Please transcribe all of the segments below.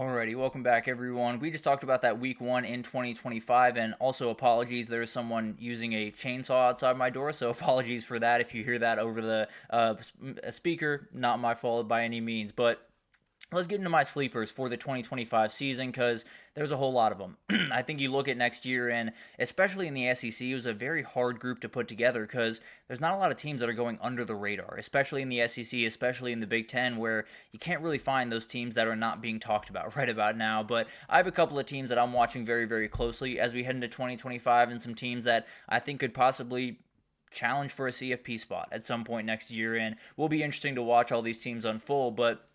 Alrighty, welcome back everyone. We just talked about that week one in 2025, and also apologies, there's someone using a chainsaw outside my door, so apologies for that if you hear that over the speaker. Not my fault by any means, but let's get into my sleepers for the 2025 season because there's a whole lot of them. I think you look at next year, and especially in the SEC, it was a very hard group to put together because there's not a lot of teams that are going under the radar, especially in the SEC, especially in the Big Ten, where you can't really find those teams that are not being talked about right about now. But I have a couple of teams that I'm watching very, very closely as we head into 2025, and some teams that I think could possibly challenge for a CFP spot at some point next year, and will be interesting to watch all these teams unfold. But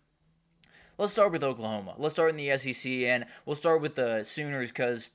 let's start with Oklahoma. Let's start in the SEC, and we'll start with the Sooners because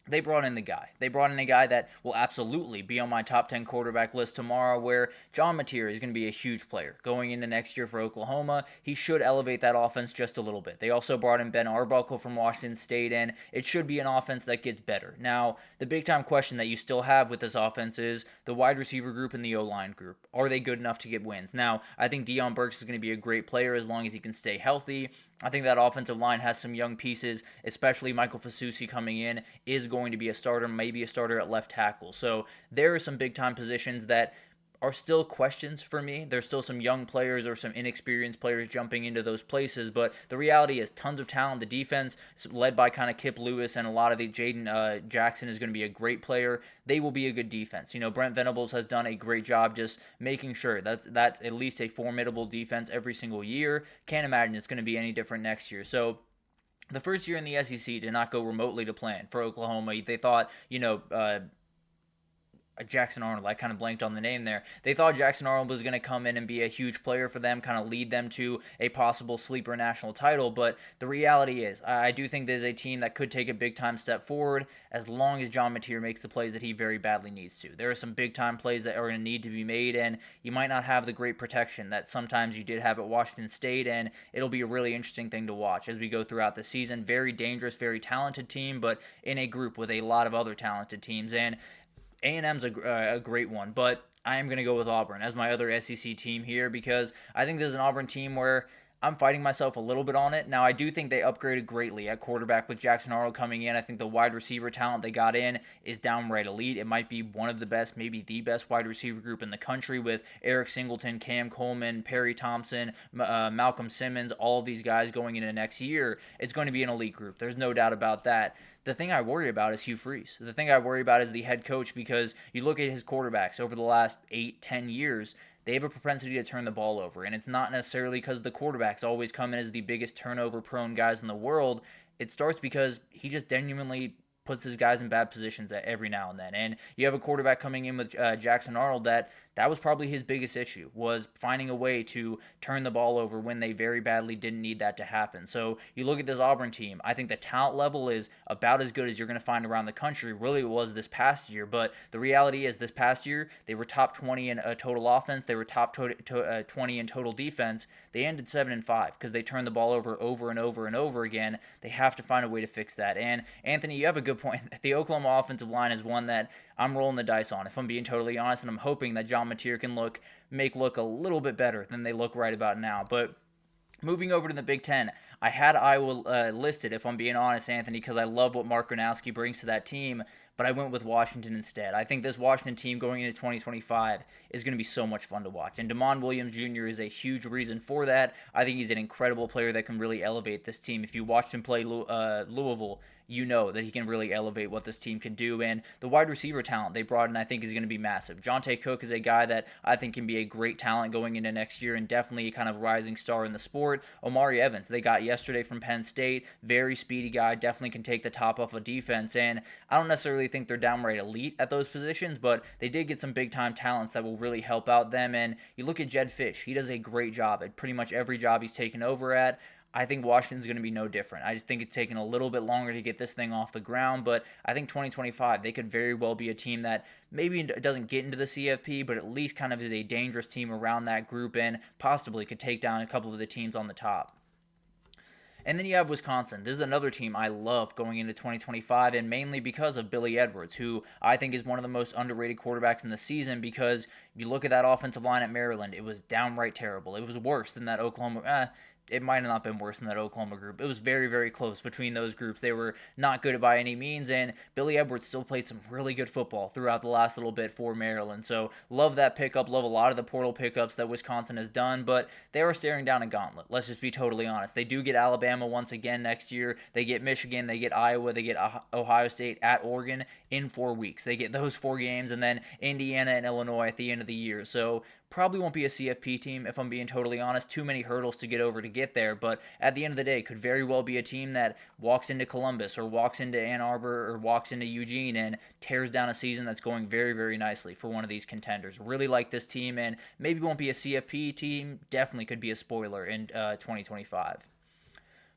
they brought in the guy. They brought in a guy that will absolutely be on my top 10 quarterback list tomorrow, where John Mateer is going to be a huge player going into next year for Oklahoma. He should elevate that offense just a little bit. They also brought in Ben Arbuckle from Washington State, and it should be an offense that gets better. Now, the big-time question that you still have with this offense is the wide receiver group and the O-line group. Are they good enough to get wins? Now, I think Deion Burks is going to be a great player as long as he can stay healthy. I think that offensive line has some young pieces, especially Michael Fasusi coming in is going to be a starter, maybe a starter at left tackle. So there are some big-time positions that are still questions for me. There's still some young players or some inexperienced players jumping into those places, but the reality is tons of talent. The defense is led by kind of Kip Lewis and a lot of the Jaden Jackson is going to be a great player. They will be a good defense. Brent Venables has done a great job just making sure that's at least a formidable defense every single year. Can't imagine it's going to be any different next year. So the first year in the SEC did not go remotely to plan for Oklahoma. They thought, Jackson Arnold, I kind of blanked on the name there. They thought Jackson Arnold was going to come in and be a huge player for them, kind of lead them to a possible sleeper national title, but the reality is, I do think there's a team that could take a big-time step forward as long as John Mateer makes the plays that he very badly needs to. There are some big-time plays that are going to need to be made, and you might not have the great protection that sometimes you did have at Washington State, and it'll be a really interesting thing to watch as we go throughout the season. Very dangerous, very talented team, but in a group with a lot of other talented teams, and A&M's a great one, but I am going to go with Auburn as my other SEC team here because I think there's an Auburn team where I'm fighting myself a little bit on it. Now, I do think they upgraded greatly at quarterback with Jackson Arnold coming in. I think the wide receiver talent they got in is downright elite. It might be one of the best, maybe the best wide receiver group in the country with Eric Singleton, Cam Coleman, Perry Thompson, Malcolm Simmons, all of these guys going into next year. It's going to be an elite group. There's no doubt about that. The thing I worry about is Hugh Freeze. The thing I worry about is the head coach because you look at his quarterbacks over the last 8-10 years, they have a propensity to turn the ball over. And it's not necessarily because the quarterbacks always come in as the biggest turnover-prone guys in the world. It starts because he just genuinely puts his guys in bad positions every now and then. And you have a quarterback coming in with Jackson Arnold that was probably his biggest issue, was finding a way to turn the ball over when they very badly didn't need that to happen. So you look at this Auburn team, I think the talent level is about as good as you're going to find around the country. Really it was this past year, but the reality is this past year, they were top 20 in total offense, they were top 20 in total defense. They ended 7-5 because they turned the ball over and over and over again. They have to find a way to fix that. And Anthony, you have a good point. The Oklahoma offensive line is one that I'm rolling the dice on, if I'm being totally honest, and I'm hoping that John Mateer can make look a little bit better than they look right about now. But moving over to the Big Ten, I had Iowa listed, if I'm being honest, Anthony, because I love what Mark Gronowski brings to that team, but I went with Washington instead. I think this Washington team going into 2025 is going to be so much fun to watch, and Damon Williams Jr. is a huge reason for that. I think he's an incredible player that can really elevate this team. If you watched him play Louisville, you know that he can really elevate what this team can do. And the wide receiver talent they brought in, I think, is going to be massive. Jonte Cook is a guy that I think can be a great talent going into next year and definitely a kind of rising star in the sport. Omari Evans, they got yesterday from Penn State, very speedy guy, definitely can take the top off of defense. And I don't necessarily think they're downright elite at those positions, but they did get some big-time talents that will really help out them. And you look at Jed Fish, he does a great job at pretty much every job he's taken over at. I think Washington's going to be no different. I just think it's taken a little bit longer to get this thing off the ground, but I think 2025, they could very well be a team that maybe doesn't get into the CFP, but at least kind of is a dangerous team around that group and possibly could take down a couple of the teams on the top. And then you have Wisconsin. This is another team I love going into 2025, and mainly because of Billy Edwards, who I think is one of the most underrated quarterbacks in the season because you look at that offensive line at Maryland, it was downright terrible. It was worse than that Oklahoma. it might have not been worse than that Oklahoma group. It was very, very close between those groups. They were not good by any means, and Billy Edwards still played some really good football throughout the last little bit for Maryland. So love that pickup, love a lot of the portal pickups that Wisconsin has done, but they are staring down a gauntlet. Let's just be totally honest. They do get Alabama once again next year. They get Michigan, they get Iowa, they get Ohio State at Oregon in 4 weeks. They get those 4 games, and then Indiana and Illinois at the end of the year. So probably won't be a CFP team, if I'm being totally honest. Too many hurdles to get over to get there, but at the end of the day, could very well be a team that walks into Columbus or walks into Ann Arbor or walks into Eugene and tears down a season that's going very, very nicely for one of these contenders. Really like this team, and maybe won't be a CFP team. Definitely could be a spoiler in 2025.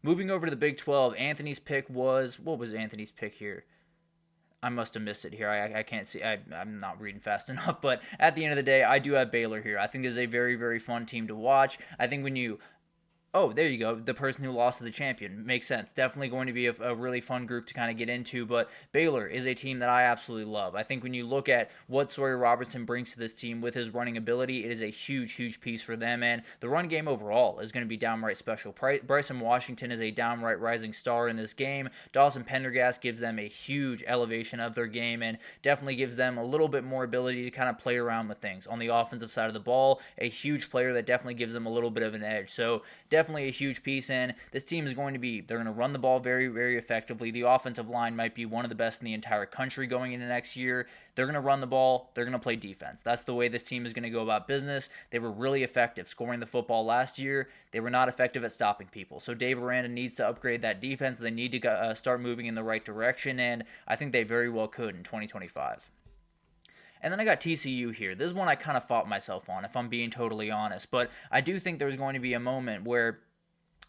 Moving over to the Big 12, Anthony's pick was, what was Anthony's pick here? I must have missed it here. I can't see. I'm not reading fast enough. But at the end of the day, I do have Baylor here. I think this is a very, very fun team to watch. I think when you... Oh, there you go. The person who lost to the champion. Makes sense. Definitely going to be a really fun group to kind of get into, but Baylor is a team that I absolutely love. I think when you look at what Sawyer Robertson brings to this team with his running ability, it is a huge, huge piece for them, and the run game overall is going to be downright special. Bryson Washington is a downright rising star in this game. Dawson Pendergast gives them a huge elevation of their game and definitely gives them a little bit more ability to kind of play around with things. On the offensive side of the ball, a huge player that definitely gives them a little bit of an edge. So definitely a huge piece, and this team is going to be, they're going to run the ball very, very effectively. The offensive line might be one of the best in the entire country going into next year. They're going to run the ball. They're going to play defense. That's the way this team is going to go about business. They were really effective scoring the football last year. They were not effective at stopping people. So Dave Aranda needs to upgrade that defense. They need to start moving in the right direction, and I think they very well could in 2025. And then I got TCU here. This is one I kind of fought myself on, if I'm being totally honest. But I do think there's going to be a moment where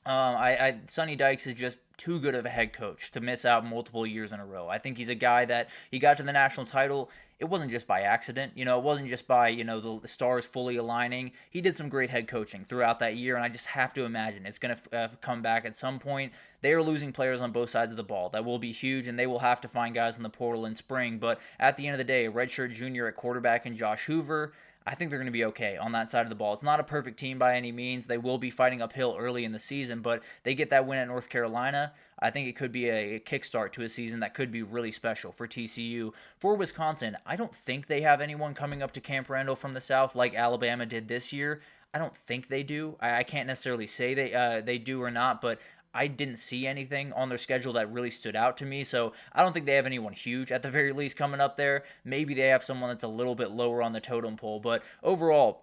Sonny Dykes is just too good of a head coach to miss out multiple years in a row. I think he's a guy that he got to the national title. It wasn't just by accident. It wasn't just by, the stars fully aligning. He did some great head coaching throughout that year, and I just have to imagine it's going to come back at some point. They are losing players on both sides of the ball. That will be huge, and they will have to find guys in the portal in spring. But at the end of the day, a redshirt junior at quarterback in Josh Hoover, I think they're going to be okay on that side of the ball. It's not a perfect team by any means. They will be fighting uphill early in the season, but they get that win at North Carolina. I think it could be a kickstart to a season that could be really special for TCU. For Wisconsin, I don't think they have anyone coming up to Camp Randall from the South like Alabama did this year. I don't think they do. I can't necessarily say they do or not, but I didn't see anything on their schedule that really stood out to me, so I don't think they have anyone huge at the very least coming up there. Maybe they have someone that's a little bit lower on the totem pole, but overall,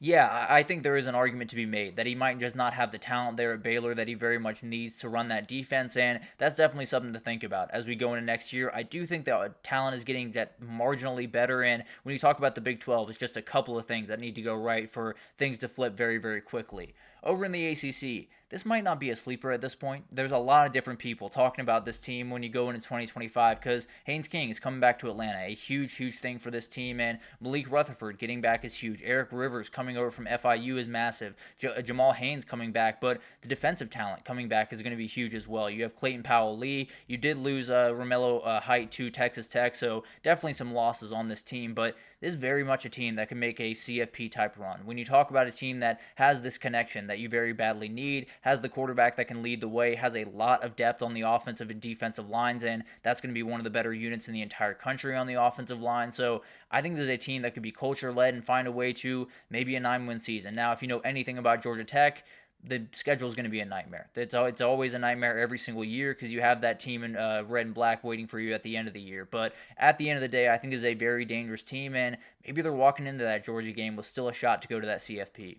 yeah, I think there is an argument to be made that he might just not have the talent there at Baylor that he very much needs to run that defense, and that's definitely something to think about as we go into next year. I do think that talent is getting that marginally better, and when you talk about the Big 12, it's just a couple of things that need to go right for things to flip very, very quickly. Over in the ACC, this might not be a sleeper at this point. There's a lot of different people talking about this team when you go into 2025 because Haynes King is coming back to Atlanta, a huge, huge thing for this team, and Malik Rutherford getting back is huge. Eric Rivers coming over from FIU is massive. Jamal Haynes coming back, but the defensive talent coming back is going to be huge as well. You have Clayton Powell-Lee. You did lose Romello Height to Texas Tech, so definitely some losses on this team, but this is very much a team that can make a CFP type run. When you talk about a team that has this connection that you very badly need, has the quarterback that can lead the way, has a lot of depth on the offensive and defensive lines, and that's going to be one of the better units in the entire country on the offensive line. So I think this is a team that could be culture-led and find a way to maybe a 9-win season. Now, if you know anything about Georgia Tech, the schedule is going to be a nightmare. It's always a nightmare every single year because you have that team in red and black waiting for you at the end of the year. But at the end of the day, I think this is a very dangerous team, and maybe they're walking into that Georgia game with still a shot to go to that CFP.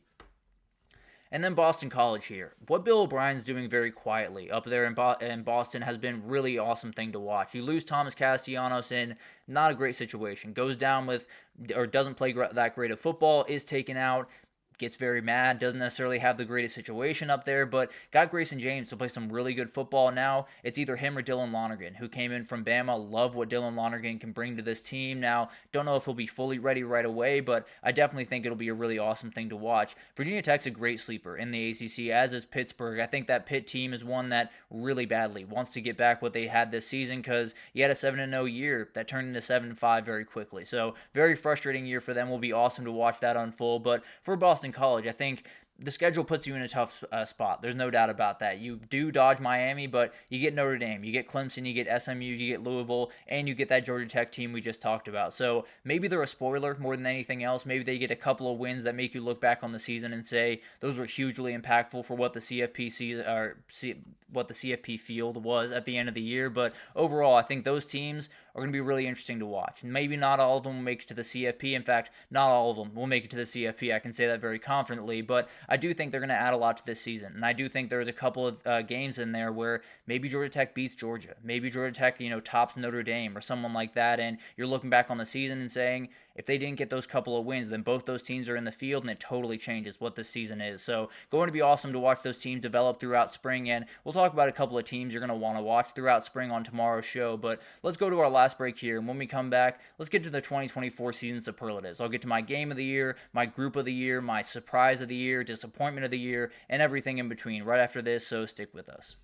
And then Boston College here. What Bill O'Brien's doing very quietly up there in Boston has been really awesome thing to watch. You lose Thomas Castellanos in not a great situation. Goes down with, or doesn't play that great of football, is taken out, gets very mad, doesn't necessarily have the greatest situation up there, but got Grayson James to play some really good football. Now it's either him or Dylan Lonergan, who came in from Bama. Love what Dylan Lonergan can bring to this team. Now, don't know if he'll be fully ready right away, but I definitely think it'll be a really awesome thing to watch. Virginia Tech's a great sleeper in the ACC, as is Pittsburgh. I think that Pitt team is one that really badly wants to get back what they had this season because you had a 7-0 year that turned into 7-5 very quickly. So very frustrating year for them. Will be awesome to watch that unfold, but for Boston College, I think the schedule puts you in a tough spot. There's no doubt about that. You do dodge Miami, but you get Notre Dame, you get Clemson, you get SMU, you get Louisville, and you get that Georgia Tech team we just talked about. So maybe they're a spoiler more than anything else. Maybe they get a couple of wins that make you look back on the season and say those were hugely impactful for what the what the CFP field was at the end of the year. But overall, I think those teams are going to be really interesting to watch. Maybe not all of them will make it to the CFP. In fact, not all of them will make it to the CFP. I can say that very confidently, but I do think they're going to add a lot to this season. And I do think there's a couple of games in there where maybe Georgia Tech beats Georgia. Maybe Georgia Tech, tops Notre Dame or someone like that. And you're looking back on the season and saying, if they didn't get those couple of wins, then both those teams are in the field, and it totally changes what this season is. So going to be awesome to watch those teams develop throughout spring, and we'll talk about a couple of teams you're going to want to watch throughout spring on tomorrow's show. But let's go to our last break here, and when we come back, let's get to the 2024 season superlatives. I'll get to my game of the year, my group of the year, my surprise of the year, disappointment of the year, and everything in between right after this, so stick with us.